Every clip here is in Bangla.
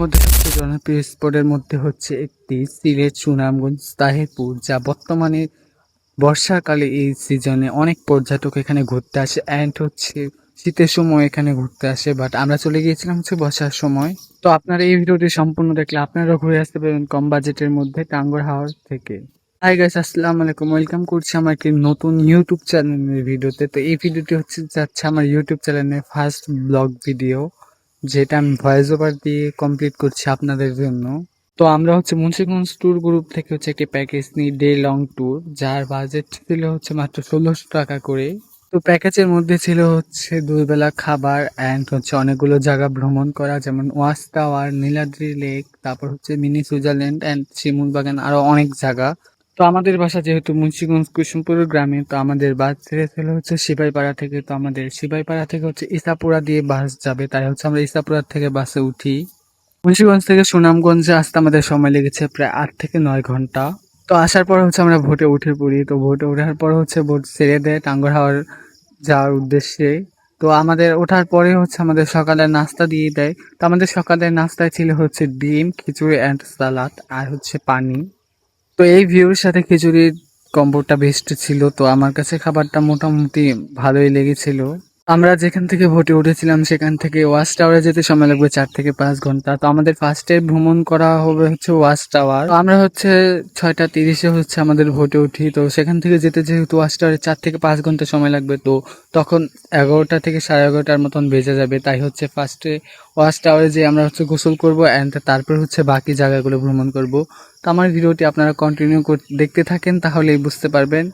মধ্যে সবচেয়ে জনপ্রিয় স্পটের মধ্যে হচ্ছে একটি সিলেট সুনামগঞ্জ তাহিরপুর, যা বর্তমানে বর্ষাকালে এই সিজনে অনেক পর্যটক এখানে ঘুরতে আসে অ্যান্ড হচ্ছে শীতের সময় এখানে ঘুরতে আসে, বাট আমরা চলে গিয়েছিলাম হচ্ছে বর্ষার সময়। তো আপনারা এই ভিডিওটি সম্পূর্ণ দেখলে আপনারা ঘুরে আসতে পারবেন কম বাজেটের মধ্যে টাঙ্গুয়ার হাওর থেকে। হাই গাইস, আসসালামু আলাইকুম, ওয়েলকাম করছি আমার একটি নতুন ইউটিউব চ্যানেলের ভিডিওতে। তো এই ভিডিওটি যাচ্ছে আমার ইউটিউব চ্যানেলের ফার্স্ট ব্লগ ভিডিও, যেটা আমি ভয়েস ওভার দিয়ে কমপ্লিট করছি আপনাদের জন্য। তো আমরা হচ্ছে মুন্সিগঞ্জ ট্যুর গ্রুপ থেকে হচ্ছে একটি প্যাকেজ নিই, ডে লং ট্যুর, যার বাজেট ছিল হচ্ছে মাত্র ১৬০০ টাকা করে। তো প্যাকেজের মধ্যে ছিল হচ্ছে ২ বেলা খাবার অ্যান্ড হচ্ছে অনেকগুলো জায়গা ভ্রমণ করা, যেমন ওয়াচ টাওয়ার, নীলাদ্রি লেক, তারপর হচ্ছে মিনি সুইজারল্যান্ড অ্যান্ড শিমুল বাগান, আরো অনেক জায়গা। তো আমাদের বাসা যেহেতু মুন্সিগঞ্জ কুসুমপুর গ্রামে, তো আমাদের বাস ছেড়েছিল হচ্ছে সিপাহীপাড়া থেকে। তো আমাদের সিপাহীপাড়া থেকে হচ্ছে ইসাপুরা দিয়ে বাস যাবে, তাই হচ্ছে আমরা ইসাপুরা থেকে বাসে উঠি। মুন্সিগঞ্জ থেকে সুনামগঞ্জে আসতে আমাদের সময় লেগেছে প্রায় ৮ থেকে ৯ ঘন্টা। তো আসার পর হচ্ছে আমরা ভোটে উঠে পড়ি। তো ভোটে ওঠার পর হচ্ছে ভোট ছেড়ে দেয় টাঙ্গুয়ার হাওর যাওয়ার উদ্দেশ্যে। তো আমাদের ওঠার পরে হচ্ছে আমাদের সকালের নাস্তা দিয়ে দেয়। তো আমাদের সকালের নাস্তায় ছিল হচ্ছে ডিম, খিচুড়ি অ্যান্ড সালাদ, আর হচ্ছে পানি। তো এই ভিউর সাথে খিচুড়ির কম্বোটা বেস্ট ছিল। তো আমার কাছে খাবারটা মোটামুটি ভালোই লেগেছিল। আমরা যেখান থেকে ভোটে উঠেছিলাম সেখান থেকে ওয়াচ টাওয়ারে যেতে সময় লাগবে ৪ থেকে ৫ ঘন্টা। তো আমাদের ফার্স্টে ভ্রমণ করা হবে হচ্ছে ওয়াচ টাওয়ার। তো আমরা হচ্ছে ৬টা ৩০-এ হচ্ছে আমাদের ভোটে উঠি। তো সেখান থেকে যেতে যেহেতু ওয়াচ টাওয়ারে ৪ থেকে ৫ ঘন্টা সময় লাগবে, তো তখন ১১টা থেকে সাড়ে ১১টার মতন বেজে যাবে। তাই হচ্ছে ফার্স্টে ওয়াচ টাওয়ারে যে আমরা হচ্ছে গোসল করব অ্যান্ড তারপর হচ্ছে বাকি জায়গাগুলো ভ্রমণ করব। তো আমার ভিডিওটি আপনারা কন্টিনিউ দেখতে থাকেন, তাহলেই বুঝতে পারবেন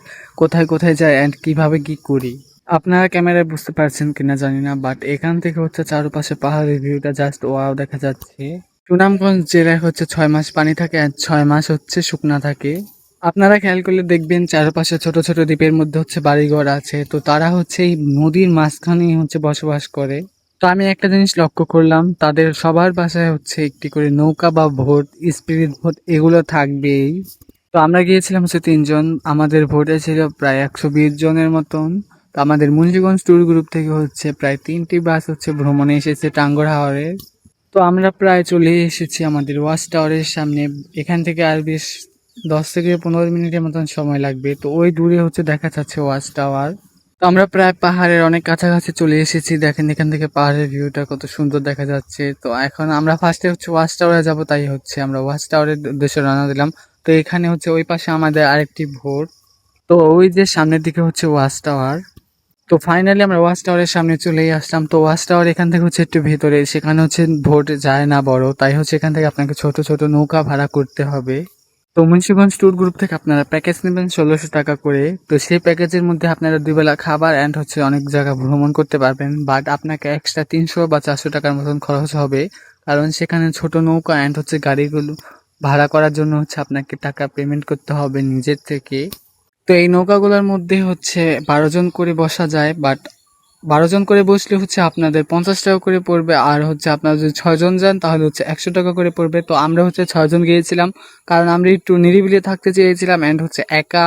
কোথায় কোথায় যায় অ্যান্ড কিভাবে কি করি। আপনারা ক্যামেরায় বুঝতে পারছেন কিনা জানি না, বাট এখান থেকে হচ্ছে চারপাশে পাহাড়ের ভিউটা জাস্ট ওয়াও দেখা যাচ্ছে। সুনামগঞ্জ জেলায় হচ্ছে ৬ মাস পানি থাকে আর ৬ মাস হচ্ছে শুকনা থাকে। আপনারা খেয়াল করলে দেখবেন চারপাশে ছোট ছোট দ্বীপের মধ্যে হচ্ছে বাড়িঘর আছে, তো তারা হচ্ছে এই নদীর মাঝখানেই হচ্ছে বসবাস করে। তো আমি একটা জিনিস লক্ষ্য করলাম, তাদের সবার বাসায় হচ্ছে একটি করে নৌকা বা ভোট, স্পিরিট ভোট এগুলো থাকবেই। তো আমরা গিয়েছিলাম হচ্ছে ৩ জন, আমাদের ভোটে ছিল প্রায় ১২০ জনের মতন। তো আমাদের মুন্সিগঞ্জ ট্যুর গ্রুপ থেকে হচ্ছে প্রায় ৩টি বাস হচ্ছে ভ্রমণে এসেছে টাঙ্গুয়ার হাওরে। তো আমরা প্রায় চলে এসেছি আমাদের ওয়াচ টাওয়ারের সামনে। এখান থেকে আর বেশ ১০ থেকে ১৫ মিনিটের মতন সময় লাগবে। তো ওই দূরে হচ্ছে দেখা যাচ্ছে ওয়াচ টাওয়ার। তো আমরা প্রায় পাহাড়ের অনেক কাছাকাছি চলে এসেছি, দেখেন এখান থেকে পাহাড়ের ভিউটা কত সুন্দর দেখা যাচ্ছে। তো এখন আমরা ফার্স্টে হচ্ছে ওয়াচ টাওয়ারে যাবো, তাই হচ্ছে আমরা ওয়াচ টাওয়ারের উদ্দেশ্যে রওনা দিলাম। তো এখানে হচ্ছে ওই পাশে আমাদের আরেকটি ভোট। তো ওই যে সামনের দিকে হচ্ছে ওয়াচ টাওয়ার। তো ফাইনালি আমরা ওয়াচ টাওয়ারের সামনে চলেই আসলাম। তো ওয়াচ টাওয়ার এখান থেকে হচ্ছে একটু ভেতরে, সেখানে হচ্ছে ভোট যায় না বড়, তাই হচ্ছে এখান থেকে আপনাকে ছোট ছোট নৌকা ভাড়া করতে হবে। তো মুন্সিগঞ্জ ট্যুর গ্রুপ থেকে আপনারা প্যাকেজ নেবেন ১৬০০ টাকা করে। তো সেই প্যাকেজের মধ্যে আপনারা ২ বেলা খাবার অ্যান্ড হচ্ছে অনেক জায়গা ভ্রমণ করতে পারবেন, বাট আপনাকে এক্সট্রা ৩০০ বা ৪০০ টাকার মতন খরচ হবে, কারণ সেখানে ছোট নৌকা অ্যান্ড হচ্ছে গাড়িগুলো ভাড়া করার জন্য হচ্ছে আপনাকে টাকা পেমেন্ট করতে হবে নিজের থেকে। তো এই নৌকাগুলোর মধ্যে হচ্ছে ১২ জন করে বসা যায়, বাট ১২ জন করে বসলে হচ্ছে আপনাদের ৫০ টাকা করে পড়বে, আর হচ্ছে আপনারা যদি ৬ জন যান তাহলে হচ্ছে ১০০ টাকা করে পড়বে। তো আমরা হচ্ছে ৬ জন গিয়েছিলাম, কারণ আমরা একটু নিরিবিলি থাকতে চেয়েছিলাম অ্যান্ড হচ্ছে একা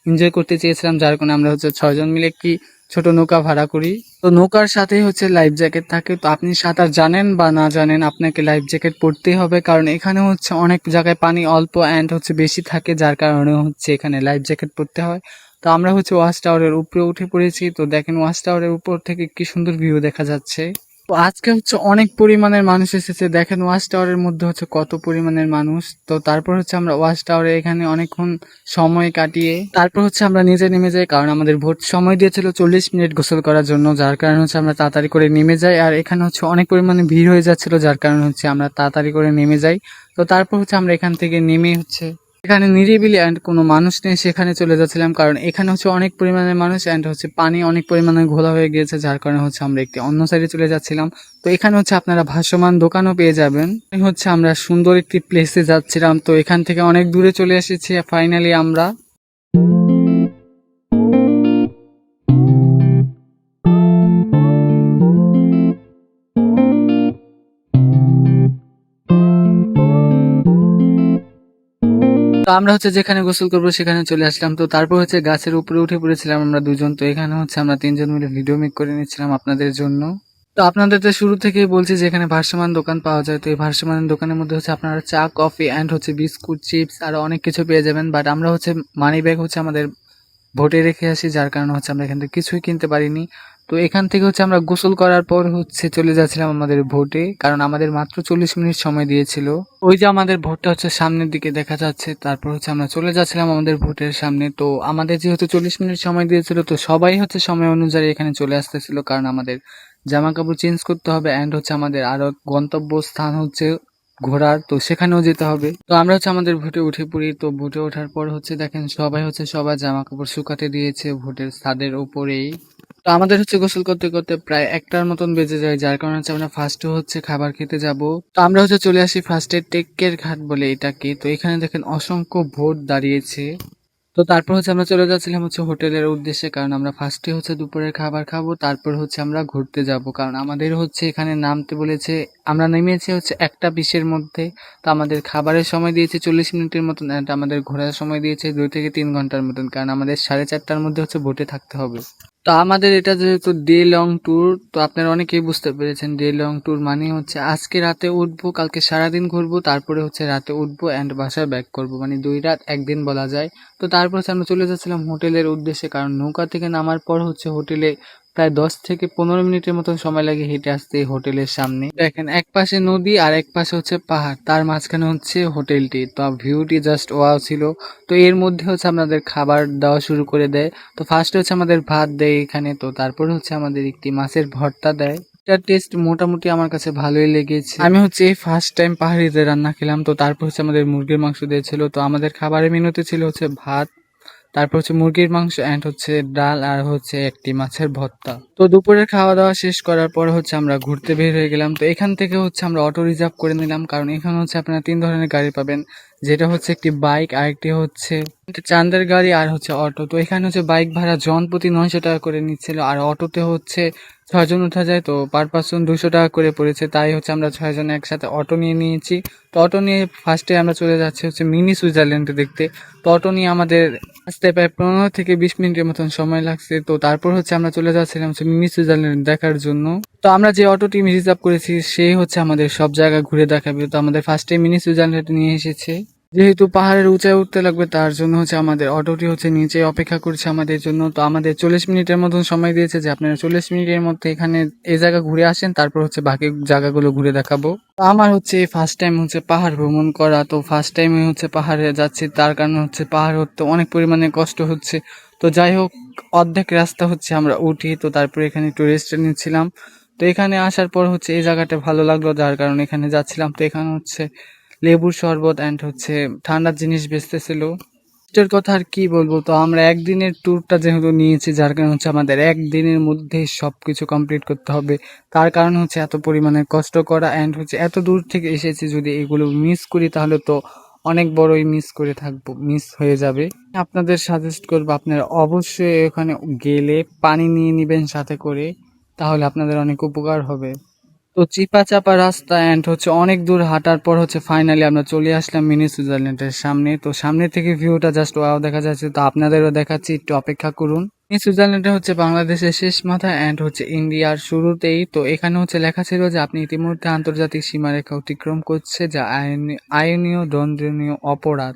এনজয় করতে চেয়েছিলাম, যার কারণে আমরা হচ্ছে ৬ জন মিলে একটি ছোট নৌকা ভাড়া করি। তো নৌকার সাথেই হচ্ছে লাইফ জ্যাকেট থাকে। তো আপনি সাঁতার জানেন বা না জানেন, আপনাকে লাইফ জ্যাকেট পরতেই হবে, কারণ এখানে হচ্ছে অনেক জায়গায় পানি অল্প অ্যান্ড হচ্ছে বেশি থাকে, যার কারণে হচ্ছে এখানে লাইফ জ্যাকেট পরতে হয়। তো আমরা হচ্ছে ওয়াচ টাওয়ারের উপরে উঠে পড়েছি। তো দেখেন ওয়াচ টাওয়ারের উপর থেকে কি সুন্দর ভিউ দেখা যাচ্ছে। তো আজকে হচ্ছে অনেক পরিমাণের মানুষ এসেছে, দেখেন ওয়াচ টাওয়ারের মধ্যে হচ্ছে কত পরিমাণের মানুষ। তো তারপর হচ্ছে আমরা ওয়াচ টাওয়ারে এখানে অনেকক্ষণ সময় কাটিয়ে তারপর হচ্ছে আমরা নিচে নেমে যাই, কারণ আমাদের ভোট সময় দিয়েছিল ৪০ মিনিট গোসল করার জন্য, যার কারণে হচ্ছে আমরা তাড়াতাড়ি করে নেমে যাই। আর এখানে হচ্ছে অনেক পরিমাণে ভিড় হয়ে যাচ্ছিল, যার কারণে হচ্ছে আমরা তাড়াতাড়ি করে নেমে যাই। তো তারপর হচ্ছে আমরা এখান থেকে নেমে হচ্ছে এখানে নিরিবিলি অ্যান্ড কোনো মানুষ নেই সেখানে চলে যাচ্ছিলাম, কারণ এখানে হচ্ছে অনেক পরিমাণের মানুষ অ্যান্ড হচ্ছে পানি অনেক পরিমাণে ঘোলা হয়ে গিয়েছে, যার কারণে হচ্ছে আমরা একটি অন্য সাইডে চলে যাচ্ছিলাম। তো এখানে হচ্ছে আপনারা ভাসমান দোকানও পেয়ে যাবেন। হচ্ছে আমরা সুন্দর একটি প্লেসে যাচ্ছিলাম। তো এখান থেকে অনেক দূরে চলে এসেছি ফাইনালি আমরা। তো আমরা হচ্ছে যেখানে গোসল করবো সেখানে চলে আসলাম। তো তারপর হচ্ছে গাছের উপরে উঠে পড়েছিলাম আমরা ২ জন। তো এখানে হচ্ছে আমরা ৩ জন মিলে ভিডিও মেক করে নিচ্ছিলাম আপনাদের জন্য। তো তো আপনাদের তো শুরু থেকেই বলছি যে এখানে ভাসমান দোকান পাওয়া যায়। তো এই ভাসমান দোকানের মধ্যে হচ্ছে আপনারা চা, কফি অ্যান্ড হচ্ছে বিস্কুট, চিপস আরো অনেক কিছু পেয়ে যাবেন। বাট আমরা হচ্ছে মানি ব্যাগ হচ্ছে আমাদের ভোটে রেখে আসি, যার কারণে হচ্ছে আমরা এখান থেকে কিছুই কিনতে পারিনি। তো এখান থেকে হচ্ছে আমরা গোসল করার পর হচ্ছে চলে যাচ্ছিলাম আমাদের ভোটে, কারণ আমাদের মাত্র 40 মিনিট সময় দিয়েছিল। ওই যে আমাদের ভোটটা হচ্ছে সামনের দিকে দেখা যাচ্ছে, তারপর হচ্ছে আমরা চলে যাচ্ছিলাম আমাদের ভোটের সামনে। তো আমাদের যেহেতু 40 মিনিট সময় দিয়েছিল, তো সবাই হচ্ছে সময় অনুযায়ী এখানে চলে আসতেছিল, কারণ আমাদের জামা কাপড় চেঞ্জ করতে হবে অ্যান্ড হচ্ছে আমাদের আরো গন্তব্য স্থান হচ্ছে ঘোরার, তো সেখানেও যেতে হবে। তো আমরা হচ্ছে আমাদের ভোটে উঠে পড়ি। তো ভোটে ওঠার পর হচ্ছে দেখেন সবাই হচ্ছে সবার জামা কাপড় শুকাতে দিয়েছে ভোটের ছাদের উপরেই। তো আমাদের হচ্ছে গোসল করতে করতে প্রায় 1টার মতন বেজে যায়, যার কারণে হচ্ছে আমরা ফার্স্টে হচ্ছে খাবার খেতে যাব। তো আমরা হচ্ছে চলে আসি ফার্স্টে টেক্কের ঘাট বলে এটাকে। তো এখানে দেখেন অসংখ্য ভোট দাঁড়িয়েছে। তো তারপর হচ্ছে আমরা চলে যাচ্ছিলাম হচ্ছে হোটেলের উদ্দেশ্যে, কারণ আমরা ফার্স্টে হচ্ছে দুপুরের খাবার খাবো, তারপর হচ্ছে আমরা ঘুরতে যাব, কারণ আমাদের হচ্ছে এখানে নামতে বলেছে। আমরা নেমেছি হচ্ছে 1টা 20-এর মধ্যে। তো আমাদের খাবারের সময় দিয়েছে 40 মিনিটের মতন, and আমাদের ঘোরার সময় দিয়েছে 2 থেকে 3 ঘন্টার মতন, কারণ আমাদের 4:30টার মধ্যে হচ্ছে বোটে থাকতে হবে। তো আমাদের এটা যেহেতু ডে লং ট্যুর, তো আপনারা অনেকেই বুঝতে পেরেছেন ডে লং ট্যুর মানে হচ্ছে আজকে রাতে উঠবো, কালকে সারাদিন ঘুরবো, তারপরে হচ্ছে রাতে উঠবো অ্যান্ড বাসায় ব্যাক করবো, মানে 2 রাত 1 দিন বলা যায়। তো তারপর হচ্ছে আমরা চলে যাচ্ছিলাম হোটেলের উদ্দেশ্যে, কারণ নৌকা থেকে নামার পর হচ্ছে হোটেলে প্রায় 10 থেকে 15 মিনিটের মতন সময় লাগে হেঁটে আসতে এই হোটেলের সামনে। দেখেন এক পাশে নদী আর এক পাশে হচ্ছে পাহাড়, তার মাঝখানে হচ্ছে হোটেলটি। তো ভিউটি জাস্ট ওয়াও ছিল। তো এর মধ্যে হচ্ছে আমাদের খাবার দেওয়া শুরু করে দেয়। তো ফার্স্টে হচ্ছে আমাদের ভাত দেয় এখানে, তো তারপরে হচ্ছে আমাদের একটি মাছের ভর্তা দেয়। এটার টেস্ট মোটামুটি আমার কাছে ভালোই লেগেছে। আমি হচ্ছে এই ফার্স্ট টাইম পাহাড়িতে রান্না খেলাম। তো তারপর হচ্ছে আমাদের মুরগির মাংস দিয়েছিল। তো আমাদের খাবারের মেনুতে ছিল হচ্ছে ভাত, তারপর হচ্ছে মুরগির মাংস অ্যান্ড হচ্ছে ডাল আর হচ্ছে একটি মাছের ভর্তা। তো দুপুরের খাওয়া দাওয়া শেষ করার পর হচ্ছে আমরা ঘুরতে বের হয়ে গেলাম। তো এখান থেকে হচ্ছে আমরা অটো রিজার্ভ করে নিলাম, কারণ এখানে হচ্ছে আপনারা 3 ধরনের গাড়ি পাবেন, যেটা হচ্ছে একটি বাইক, আরেকটি হচ্ছে চাঁদের গাড়ি আর হচ্ছে অটো। তো এখানে হচ্ছে বাইক ভাড়া জন প্রতি 900 টাকা করে নিচ্ছিল, আর অটোতে হচ্ছে 6 জন উঠা যায়। তো পার পার্সন 200 টাকা করে পড়েছে, তাই হচ্ছে আমরা 6 জন একসাথে অটো নিয়ে নিয়েছি। তো অটো নিয়ে ফার্স্টে আমরা চলে যাচ্ছি হচ্ছে মিনি সুইজারল্যান্ডে দেখতে। তো অটো নিয়ে আমাদের আসতে প্রায় 15 থেকে 20 মিনিটের মতন সময় লাগছে। তো তারপর হচ্ছে আমরা চলে যাচ্ছিলাম হচ্ছে মিনি সুইজারল্যান্ড দেখার জন্য। তো আমরা যে অটোটি রিজার্ভ করেছি সেই হচ্ছে আমাদের সব জায়গা ঘুরে দেখাবে। তো আমাদের ফার্স্টে মিনি সুইজারল্যান্ড নিয়ে এসেছে। যেহেতু পাহাড়ের উঁচায় উঠতে লাগবে, তার জন্য হচ্ছে আমাদের অটোটি হচ্ছে নিচে অপেক্ষা করছে আমাদের জন্য। তো আমাদের 40 মিনিটের মতন সময় দিয়েছে, যে আপনারা 40 মিনিটের মধ্যে এখানে এই জায়গা ঘুরে আসেন, তারপর হচ্ছে বাকি জায়গাগুলো ঘুরে দেখাবো। তো আমার হচ্ছে ফার্স্ট টাইম হচ্ছে পাহাড় ভ্রমণ করা। তো ফার্স্ট টাইমে হচ্ছে পাহাড়ে যাচ্ছি, তার কারণে হচ্ছে পাহাড় উঠতে অনেক পরিমাণে কষ্ট হচ্ছে। তো যাই হোক, অর্ধেক রাস্তা হচ্ছে আমরা উঠি। তো তারপরে এখানে একটু রেস্ট নিচ্ছিলাম। তো এখানে আসার পর হচ্ছে এই জায়গাটা ভালো লাগলো, যার কারণে এখানে যাচ্ছিলাম। তো এখানে হচ্ছে লেবুর শরবত অ্যান্ড হচ্ছে ঠান্ডার জিনিস বেচতেছিল। এটার কথা আর কি বলবো। তো আমরা একদিনের ট্যুরটা যেহেতু নিয়েছি, যার কারণে হচ্ছে আমাদের একদিনের মধ্যেই সবকিছু কমপ্লিট করতে হবে। তার কারণ হচ্ছে এত পরিমাণে কষ্ট করা অ্যান্ড হচ্ছে এত দূর থেকে এসেছি, যদি এগুলো মিস করি তাহলে তো অনেক বড়ই মিস করে থাকবো, মিস হয়ে যাবে। আপনাদের সাজেস্ট করবো আপনারা অবশ্যই এখানে গেলে পানি নিয়ে নিবেন সাথে করে, তাহলে আপনাদের অনেক উপকার হবে। তো চিপা চাপা রাস্তা অ্যান্ড হচ্ছে অনেক দূর হাঁটার পর হচ্ছে ফাইনালি আমরা চলে আসলাম মিনি সুইজারল্যান্ডের সামনে। তো সামনে থেকে ভিউটা জাস্ট ওয়াও দেখা যাচ্ছে। তো আপনাদেরও দেখাচ্ছি, একটু অপেক্ষা করুন। মিনি সুইজারল্যান্ডে হচ্ছে বাংলাদেশের শেষ মাথা অ্যান্ড হচ্ছে ইন্ডিয়ার শুরুতেই। তো এখানে হচ্ছে লেখা ছিল যে আপনি ইতিমধ্যে আন্তর্জাতিক সীমারেখা অতিক্রম করছে, যা আইনীয় দণ্ডনীয় অপরাধ।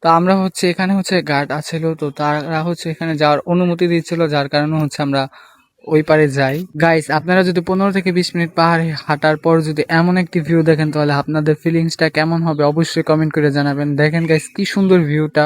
তো আমরা হচ্ছে এখানে হচ্ছে গার্ড আছিল, তো তারা হচ্ছে এখানে যাওয়ার অনুমতি দিচ্ছিল, যার কারণে হচ্ছে আমরা ওই পারে যাই। গাইস, আপনারা যদি 15 থেকে 20 মিনিট পাহাড়ে হাঁটার পর যদি এমন একটি ভিউ দেখেন, তাহলে আপনাদের ফিলিংসটা কেমন হবে অবশ্যই কমেন্ট করে জানাবেন। দেখেন গাইস কি সুন্দর ভিউটা।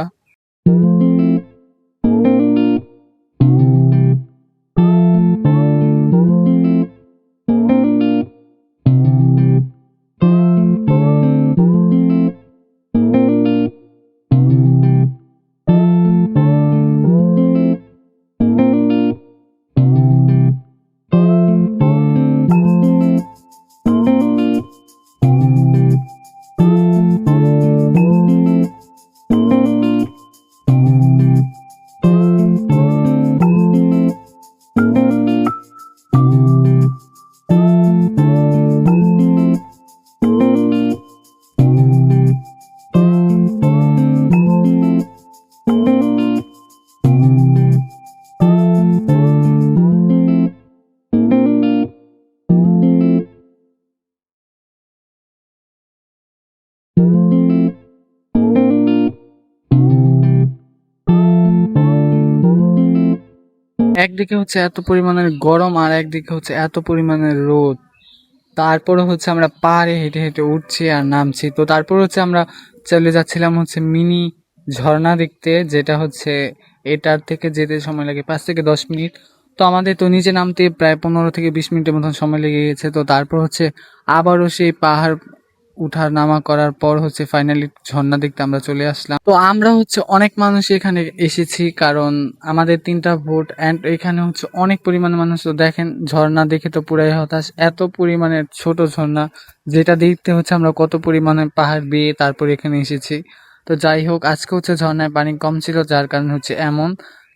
একদিকে হচ্ছে এত পরিমাণের গরম আর একদিকে হচ্ছে এত পরিমাণের রোদ। তারপরে হচ্ছে আমরা পাহাড়ে হেঁটে হেঁটে উঠছি আর নামছি। তো তারপর হচ্ছে আমরা চলে যাচ্ছিলাম হচ্ছে মিনি ঝর্ণা দেখতে, যেটা হচ্ছে এটার থেকে যেতে সময় লাগে 5 থেকে 10 মিনিট। তো আমাদের তো নিচে নামতে প্রায় 15 থেকে 20 মিনিটের মতন সময় লেগে গেছে। তো তারপর হচ্ছে আবারও সেই পাহাড় উঠার নামা করার পর হচ্ছে ফাইনালি ঝর্ণা দেখতে আমরা চলে আসলাম। তো আমরা হচ্ছে অনেক মানুষ এখানে এসেছি, কারণ আমাদের 3টা ভোট অ্যান্ড এখানে হচ্ছে অনেক পরিমাণে মানুষ। তো দেখেন ঝর্ণা দেখে তো পুরাই হতাশ, এত পরিমাণে ছোট ঝর্ণা, যেটা দেখতে হচ্ছে আমরা কত পরিমাণে পাহাড় বেয়ে তারপর এখানে এসেছি। তো যাই হোক, আজকে হচ্ছে ঝর্ণায় পানি কম ছিল, যার কারণে হচ্ছে এমন,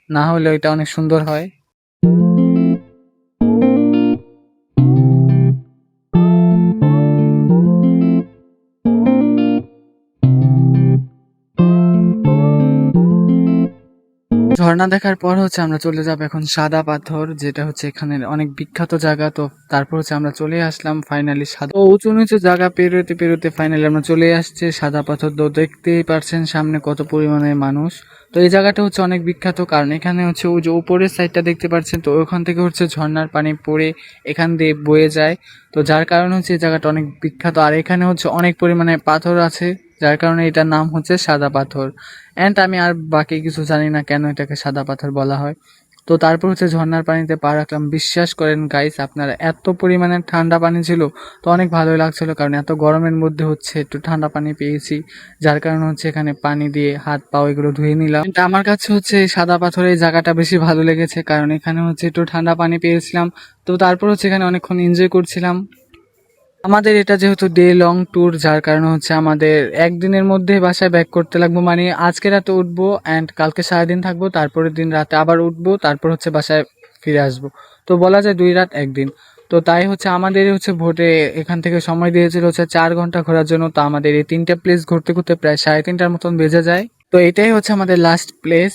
না হলে এটা অনেক সুন্দর হয়। ঝর্ণা দেখার পর হচ্ছে আমরা চলে যাবো এখন সাদা পাথর, যেটা হচ্ছে এখানের অনেক বিখ্যাত জায়গা। তো তারপর হচ্ছে আমরা চলে আসলাম ফাইনালি সাদা, তো উঁচু নিচু জায়গা পেরোতে পেরোতে ফাইনালি আমরা চলে আসছে সাদা পাথর। তো দেখতেই পারছেন সামনে কত পরিমাণে মানুষ। তো এই জায়গাটা হচ্ছে অনেক বিখ্যাত, কারণ এখানে হচ্ছে ওই যে উপরের সাইডটা দেখতে পাচ্ছেন, তো ওখান থেকে হচ্ছে ঝর্ণার পানি পড়ে এখান দিয়ে বয়ে যায়। তো যার কারণে হচ্ছে এই জায়গাটা অনেক বিখ্যাত, আর এখানে হচ্ছে অনেক পরিমাণে পাথর আছে, যার কারণে এটার নাম হচ্ছে সাদা পাথর। অ্যান্ড আমি আর বাকি কিছু জানি না কেন এটাকে সাদা পাথর বলা হয়। তো তারপর হচ্ছে ঝর্ণার পানিতে পা রাখলাম। বিশ্বাস করেন গাইস আপনারা, এত পরিমাণে ঠান্ডা পানি ছিল, তো অনেক ভালোই লাগছিল, কারণ এত গরমের মধ্যে হচ্ছে একটু ঠান্ডা পানি পেয়েছি, যার কারণে হচ্ছে এখানে পানি দিয়ে হাত পা এগুলো ধুয়ে নিলাম। কিন্তু আমার কাছে হচ্ছে এই সাদা পাথরের এই জায়গাটা বেশি ভালো লেগেছে, কারণ এখানে হচ্ছে একটু ঠান্ডা পানি পেয়েছিলাম। তো তারপর হচ্ছে এখানে অনেকক্ষণ এনজয় করছিলাম। আমাদের এটা যেহেতু ডে লং ট্যুর, যার কারণে হচ্ছে আমাদের একদিনের মধ্যে বাসায় ব্যাক করতে লাগবো, মানে আজকে রাতে উঠবো অ্যান্ড কালকে সারাদিন থাকবো, তারপরের দিন রাতে আবার উঠবো, তারপর হচ্ছে বাসায় ফিরে আসবো। তো বলা যায় 2 রাত 1 দিন। তো তাই হচ্ছে আমাদের হচ্ছে ভোটে এখান থেকে সময় দিয়েছিল হচ্ছে 4 ঘন্টা ঘোরার জন্য। তো আমাদের এই 3টে প্লেস ঘুরতে ঘুরতে প্রায় 3:30টার মতন বেজে যায়। তো এটাই হচ্ছে আমাদের লাস্ট প্লেস,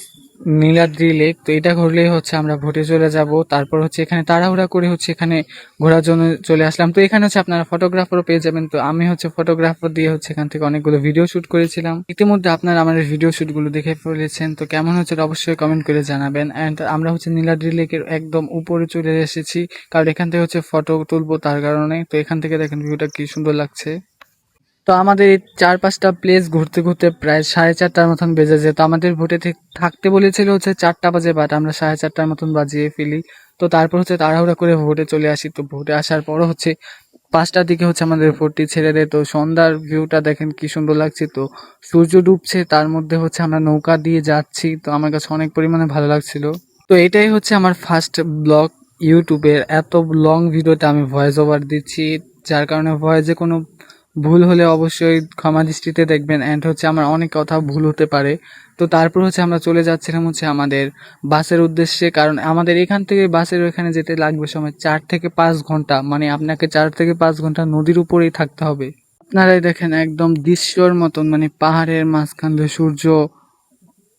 নীলাদ্রি লেক। তো এটা ঘুরলেই হচ্ছে আমরা ভোটে চলে যাব। তারপর হচ্ছে এখানে তাড়াহুড়া করে হচ্ছে এখানে ঘোরার জন্য চলে আসলাম। তো এখানে হচ্ছে আপনারা ফটোগ্রাফারও পেয়ে যাবেন। তো আমি হচ্ছে ফটোগ্রাফার দিয়ে হচ্ছে এখান থেকে অনেকগুলো ভিডিও শুট করেছিলাম। ইতিমধ্যে আপনারা আমাদের ভিডিও শুটগুলো দেখে ফেলেছেন, তো কেমন হচ্ছে অবশ্যই কমেন্ট করে জানাবেন। অ্যান্ড আমরা হচ্ছে নীলাদ্রি লেকের একদম উপরে চলে এসেছি, কারণ এখান থেকে হচ্ছে ফটো তুলবো, তার কারণে। তো এখান থেকে দেখেন ভিউটা কি সুন্দর লাগছে। তো আমাদের এই 4-5টা প্লেস ঘুরতে ঘুরতে প্রায় 4:30টার মতন বেজে যেত। আমাদের ভোটে থাকতে বলেছিল হচ্ছে 4টা বাজে, বাট আমরা 4:30টার মতন বাজিয়ে ফেলি। তো তারপর হচ্ছে তাড়াহুড়া করে ভোটে চলে আসি। তো ভোটে আসার পরও হচ্ছে 5টার দিকে হচ্ছে আমাদের ভোটটি ছেড়ে দেয়। তো সন্ধ্যার ভিউটা দেখেন কি সুন্দর লাগছে। তো সূর্য ডুবছে, তার মধ্যে হচ্ছে আমরা নৌকা দিয়ে যাচ্ছি। তো আমার কাছে অনেক পরিমাণে ভালো লাগছিল। তো এটাই হচ্ছে আমার ফার্স্ট ব্লগ ইউটিউবের। এত লং ভিডিওতে আমি ভয়েস ওভার দিচ্ছি, যার কারণে ভয়েসে কোনো ভুল হলে অবশ্যই ক্ষমা দৃষ্টিতে দেখবেন। অ্যান্ড হচ্ছে আমার অনেক কথা ভুল হতে পারে। তো তারপর হচ্ছে আমরা চলে যাচ্ছিলাম হচ্ছে আমাদের বাসের উদ্দেশ্যে, কারণ আমাদের এখান থেকে বাসের ওখানে যেতে লাগবে সময় 4 থেকে 5 ঘন্টা, মানে আপনাকে 4 থেকে 5 ঘন্টা নদীর উপরেই থাকতে হবে। আপনারাই দেখেন একদম দৃশ্যর মতন, মানে পাহাড়ের মাঝখান দিয়ে সূর্য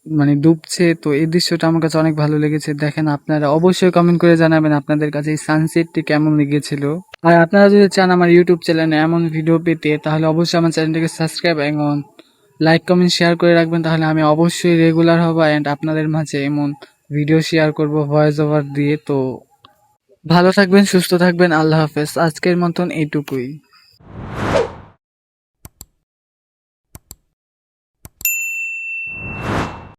মানে ডুবছে। তো এই দৃশ্যটা আমার কাছে অনেক ভালো লেগেছে। দেখেন আপনারা অবশ্যই কমেন্ট করে জানাবেন আপনাদের কাছে এই সানসেটটি কেমন লেগেছিল। আর আপনারা যদি চান আমার ইউটিউব চ্যানেলে এমন ভিডিও পেতে, তাহলে অবশ্যই আমার চ্যানেলটিকে সাবস্ক্রাইব এবং লাইক কমেন্ট শেয়ার করে রাখবেন, তাহলে আমি অবশ্যই রেগুলার হব অ্যান্ড আপনাদের মাঝে এমন ভিডিও শেয়ার করব ভয়েস ওভার দিয়ে। তো ভালো থাকবেন, সুস্থ থাকবেন, আল্লাহ হাফেজ। আজকের মতন এইটুকুই।